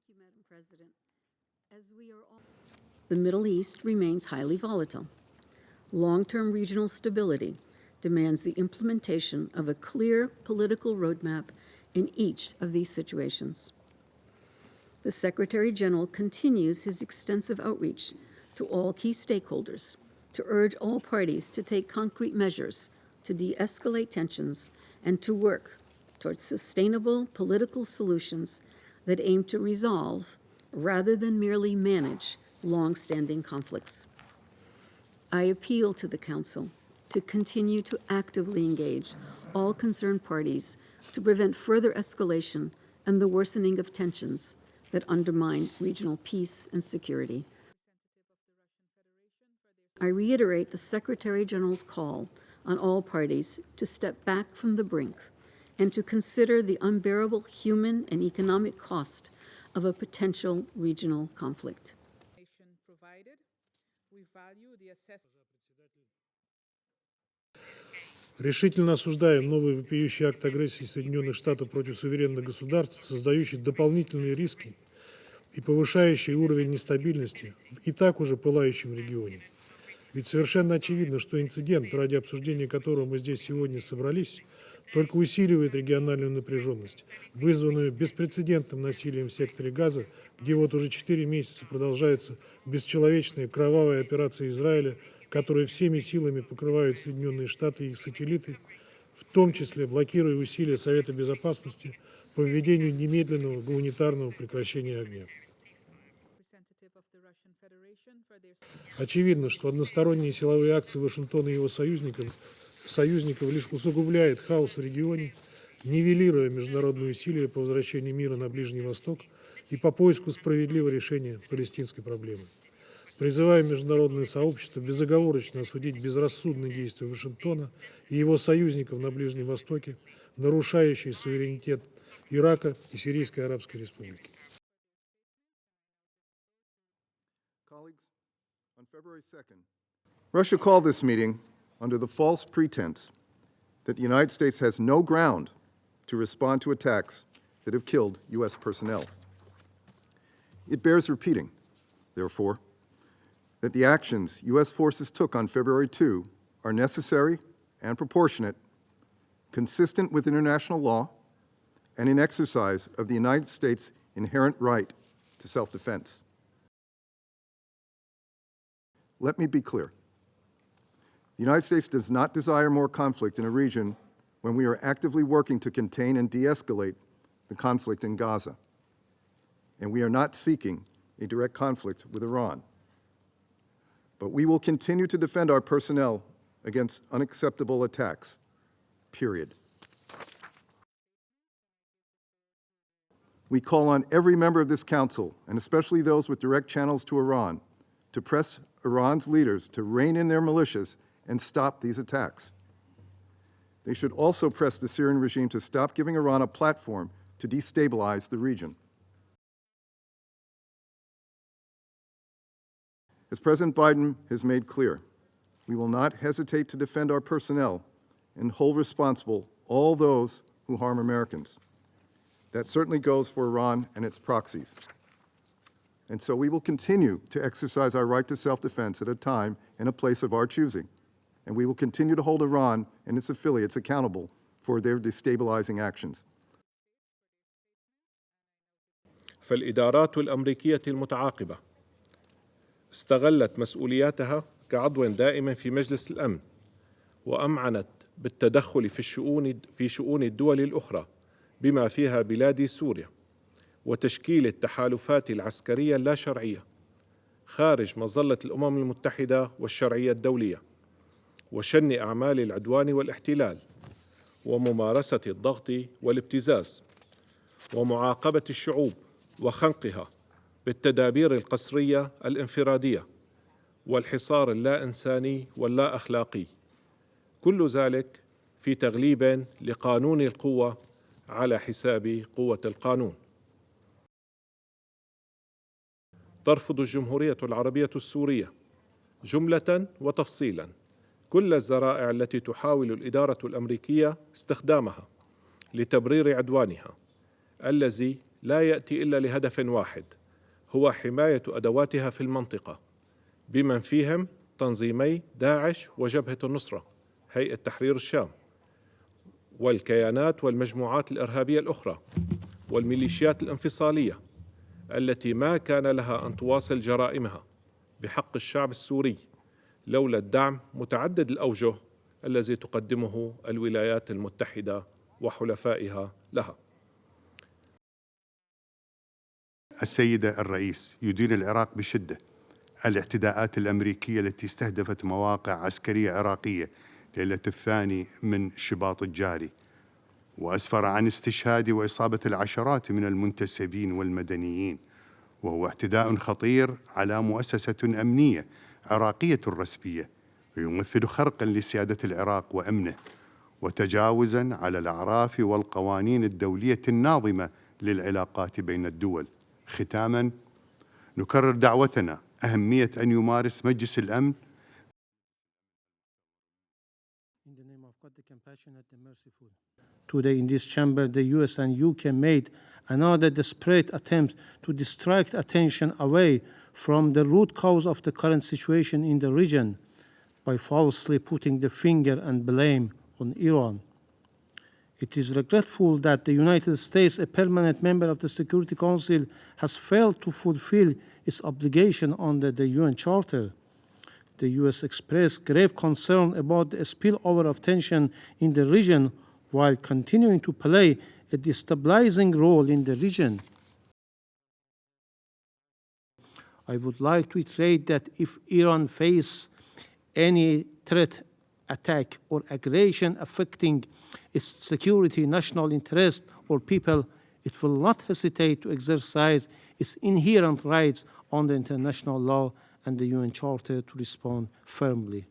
Madam President. The Middle East remains highly volatile. Long-term regional stability demands the implementation of a clear political roadmap in each of these situations. The Secretary General continues his extensive outreach to all key stakeholders to urge all parties to take concrete measures to de-escalate tensions and to work towards sustainable political solutions that aim to resolve rather than merely manage long-standing conflicts. I appeal to the Council to continue to actively engage all concerned parties to prevent further escalation and the worsening of tensions that undermine regional peace and security. I reiterate the Secretary General's call on all parties to step back from the brink and to consider the unbearable human and economic cost of a potential regional conflict. Решительно осуждаем новый вопиющий акт агрессии Соединенных Штатов против суверенных государств, создающий дополнительные риски и повышающий уровень нестабильности в и так уже пылающем регионе. Ведь совершенно очевидно, что инцидент, ради обсуждения которого мы здесь сегодня собрались, только усиливает региональную напряженность, вызванную беспрецедентным насилием в секторе Газа, где вот уже 4 месяца продолжается бесчеловечная кровавая операция Израиля, которые всеми силами покрывают Соединенные Штаты и их сателлиты, в том числе блокируя усилия Совета Безопасности по введению немедленного гуманитарного прекращения огня. Очевидно, что односторонние силовые акции Вашингтона и его союзников лишь усугубляют хаос в регионе, нивелируя международные усилия по возвращению мира на Ближний Восток и по поиску справедливого решения палестинской проблемы. Призываем международное сообщество безоговорочно осудить безрассудные действия Вашингтона и его союзников на Ближнем Востоке, нарушающие суверенитет Ирака и Сирийской Арабской Республики. Russia called this meeting under the false pretense that the United States has no ground to respond to attacks that have killed U.S. personnel. It bears repeating, therefore, that the actions U.S. forces took on February 2 are necessary and proportionate, consistent with international law, and in exercise of the United States' inherent right to self-defense. Let me be clear. The United States does not desire more conflict in a region when we are actively working to contain and de-escalate the conflict in Gaza. And we are not seeking a direct conflict with Iran. But we will continue to defend our personnel against unacceptable attacks, period. We call on every member of this Council, and especially those with direct channels to Iran, to press Iran's leaders to rein in their militias and stop these attacks. They should also press the Syrian regime to stop giving Iran a platform to destabilize the region. As President Biden has made clear, we will not hesitate to defend our personnel and hold responsible all those who harm Americans. That certainly goes for Iran and its proxies. And so we will continue to exercise our right to self-defense at a time and a place of our choosing. And we will continue to hold Iran and its affiliates accountable for their destabilizing actions. فالإدارات الأمريكية المتعاقبة استغلت مسؤولياتها كعضو دائم في مجلس الأمن وأمعنت بالتدخل في شؤون الدول الأخرى بما فيها بلاد سوريا وتشكيل التحالفات العسكرية اللا شرعية خارج مظلة الأمم المتحدة والشرعية الدولية وشن أعمال العدوان والاحتلال وممارسة الضغط والابتزاز ومعاقبة الشعوب وخنقها بالتدابير القسرية الانفرادية والحصار اللا إنساني واللا أخلاقي، كل ذلك في تغليب لقانون القوة على حساب قوة القانون. ترفض الجمهورية العربية السورية جملة وتفصيلا كل الذرائع التي تحاول الإدارة الأمريكية استخدامها لتبرير عدوانها الذي لا يأتي إلا لهدف واحد، هو حماية أدواتها في المنطقة، بمن فيهم تنظيمي داعش وجبهة النصرة، هيئة تحرير الشام، والكيانات والمجموعات الإرهابية الأخرى، والميليشيات الانفصالية التي ما كان لها أن تواصل جرائمها بحق الشعب السوري لولا الدعم متعدد الأوجه الذي تقدمه الولايات المتحدة وحلفائها لها. السيدة الرئيس، يدين العراق بشدة الاعتداءات الأمريكية التي استهدفت مواقع عسكرية عراقية ليلة 2 من شباط الجاري، وأسفر عن استشهاد وإصابة العشرات من المنتسبين والمدنيين، وهو اعتداء خطير على مؤسسة أمنية عراقية رسمية، ويمثل خرقا لسيادة العراق وأمنه، وتجاوزا على الأعراف والقوانين الدولية الناظمة للعلاقات بين الدول. ختاما، نكرر دعوتنا أهمية أن يمارس مجلس الأمن In the name of God, the compassionate and merciful. Today in this chamber, the US and UK made another desperate attempt to distract attention away from the root cause of the current situation in the region by falsely putting the finger and blame on Iran. It is regretful that the United States, a permanent member of the Security Council, has failed to fulfill its obligation under the UN Charter. The US expressed grave concern about the spillover of tension in the region while continuing to play a destabilizing role in the region. I would like to iterate that if Iran faces any threat, attack, or aggression affecting its security, national interest, or people, it will not hesitate to exercise its inherent rights under international law and the UN Charter to respond firmly.